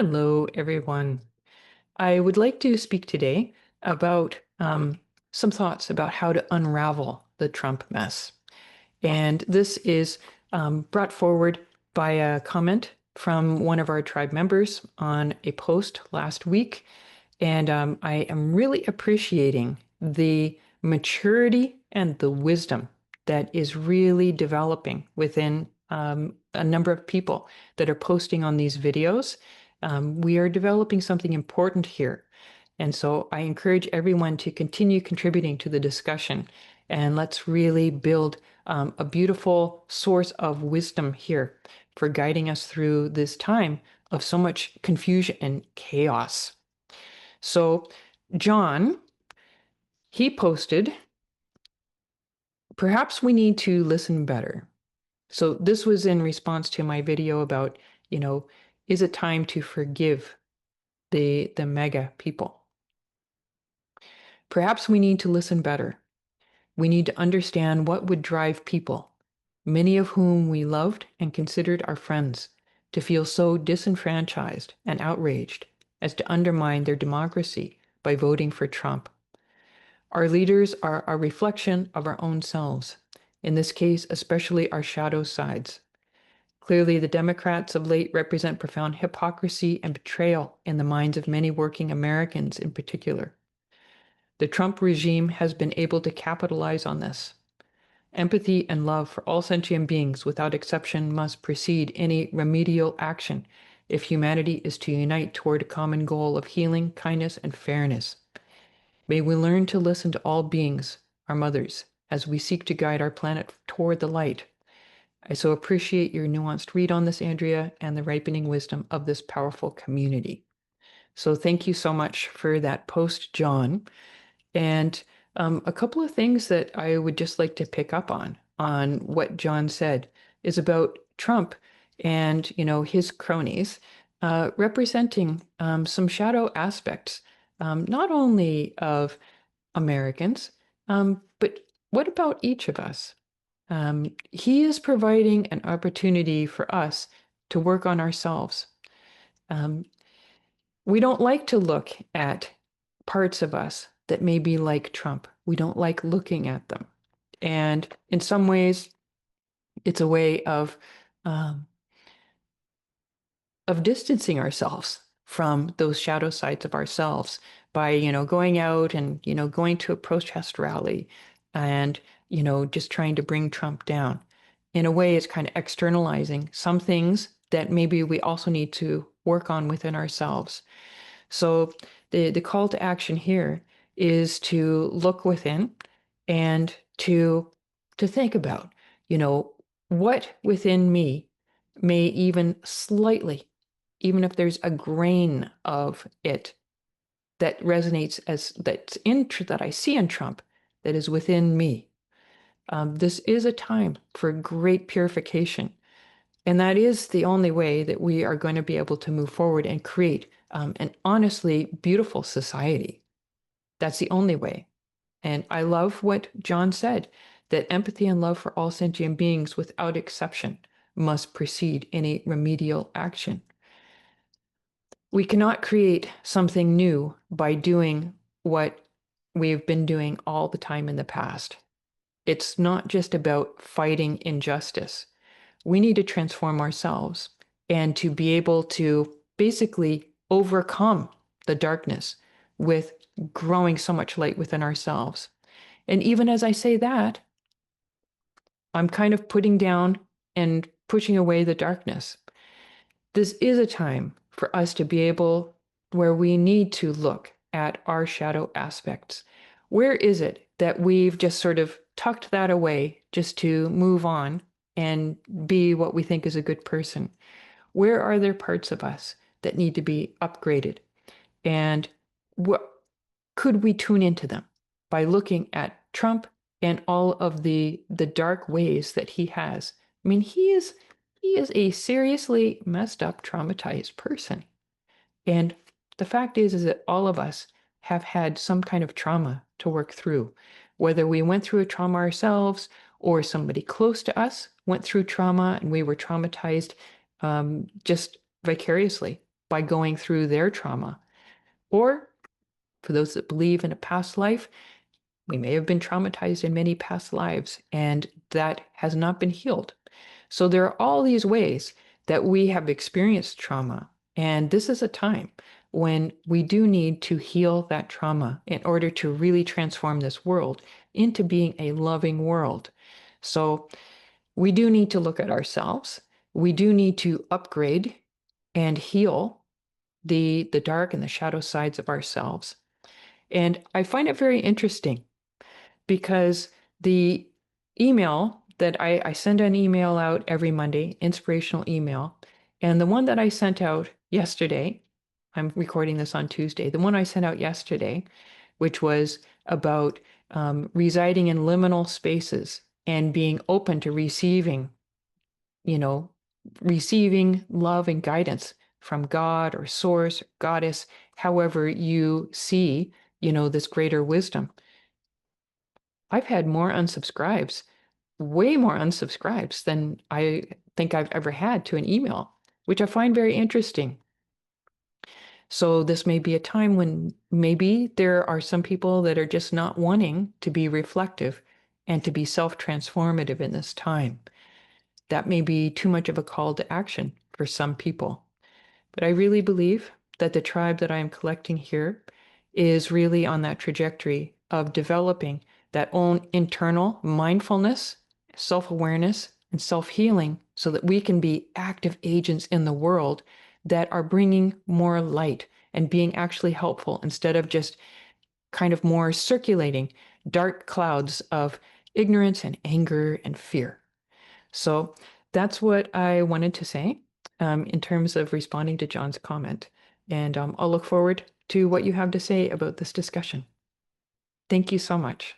Hello, everyone. I would like to speak today about some thoughts about how to unravel the Trump mess. And this is brought forward by a comment from one of our tribe members on a post last week. And I am really appreciating the maturity and the wisdom that is really developing within a number of people that are posting on these videos. We are developing something important here. And so I encourage everyone to continue contributing to the discussion. And let's really build a beautiful source of wisdom here for guiding us through this time of so much confusion and chaos. So John, he posted, perhaps we need to listen better. So this was in response to my video about, is it time to forgive the mega people? Perhaps we need to listen better. We need to understand what would drive people, many of whom we loved and considered our friends, to feel so disenfranchised and outraged as to undermine their democracy by voting for Trump. Our leaders are a reflection of our own selves, in this case, especially our shadow sides. Clearly, the Democrats of late represent profound hypocrisy and betrayal in the minds of many working Americans in particular. The Trump regime has been able to capitalize on this. Empathy and love for all sentient beings without exception must precede any remedial action if humanity is to unite toward a common goal of healing, kindness, and fairness. May we learn to listen to all beings, our mothers, as we seek to guide our planet toward the light. I so appreciate your nuanced read on this, Andrea, and the ripening wisdom of this powerful community. So thank you so much for that post, John. And a couple of things that I would just like to pick up on what John said is about Trump and, his cronies representing some shadow aspects, not only of Americans, but what about each of us? He is providing an opportunity for us to work on ourselves. Um, we don't like to look at parts of us that may be like Trump. We don't like looking at them. And in some ways, it's a way um, of distancing ourselves from those shadow sides of ourselves by, going out and, going to a protest rally and, just trying to bring Trump down. In a way, it's kind of externalizing some things that maybe we also need to work on within ourselves. So the call to action here is to look within and to think about, what within me may even slightly, even if there's a grain of it that resonates that I see in Trump that is within me. This is a time for great purification. And that is the only way that we are going to be able to move forward and create an honestly beautiful society. That's the only way. And I love what John said, that empathy and love for all sentient beings without exception must precede any remedial action. We cannot create something new by doing what we've been doing all the time in the past. It's not just about fighting injustice. We need to transform ourselves and to be able to basically overcome the darkness with growing so much light within ourselves. And even as I say that, I'm kind of putting down and pushing away the darkness. This is a time for us to be able, where we need to look at our shadow aspects. Where is it that we've just sort of tucked that away just to move on and be what we think is a good person? Where are there parts of us that need to be upgraded? And what could we tune into them by looking at Trump and all of the dark ways that he has? I mean, he is a seriously messed up, traumatized person. And the fact is that all of us have had some kind of trauma to work through, whether we went through a trauma ourselves or somebody close to us went through trauma and we were traumatized just vicariously by going through their trauma. Or for those that believe in a past life, we may have been traumatized in many past lives, and that has not been healed. So there are all these ways that we have experienced trauma. And this is a time when we do need to heal that trauma in order to really transform this world into being a loving world. So we do need to look at ourselves. We do need to upgrade and heal the dark and the shadow sides of ourselves. And I find it very interesting because the email that I send an email out every Monday, inspirational email, and the one that I sent out yesterday, I'm recording this on Tuesday, the one I sent out yesterday, which was about residing in liminal spaces and being open to receiving, you know, receiving love and guidance from God or source or goddess, however you see, this greater wisdom. I've had more unsubscribes, way more unsubscribes than I think I've ever had to an email, which I find very interesting. So this may be a time when maybe there are some people that are just not wanting to be reflective and to be self-transformative in this time. That may be too much of a call to action for some people. But I really believe that the tribe that I am collecting here is really on that trajectory of developing that own internal mindfulness, self-awareness, and self-healing so that we can be active agents in the world that are bringing more light and being actually helpful instead of just kind of more circulating dark clouds of ignorance and anger and fear. So that's what I wanted to say in terms of responding to John's comment. And I'll look forward to what you have to say about this discussion. Thank you so much.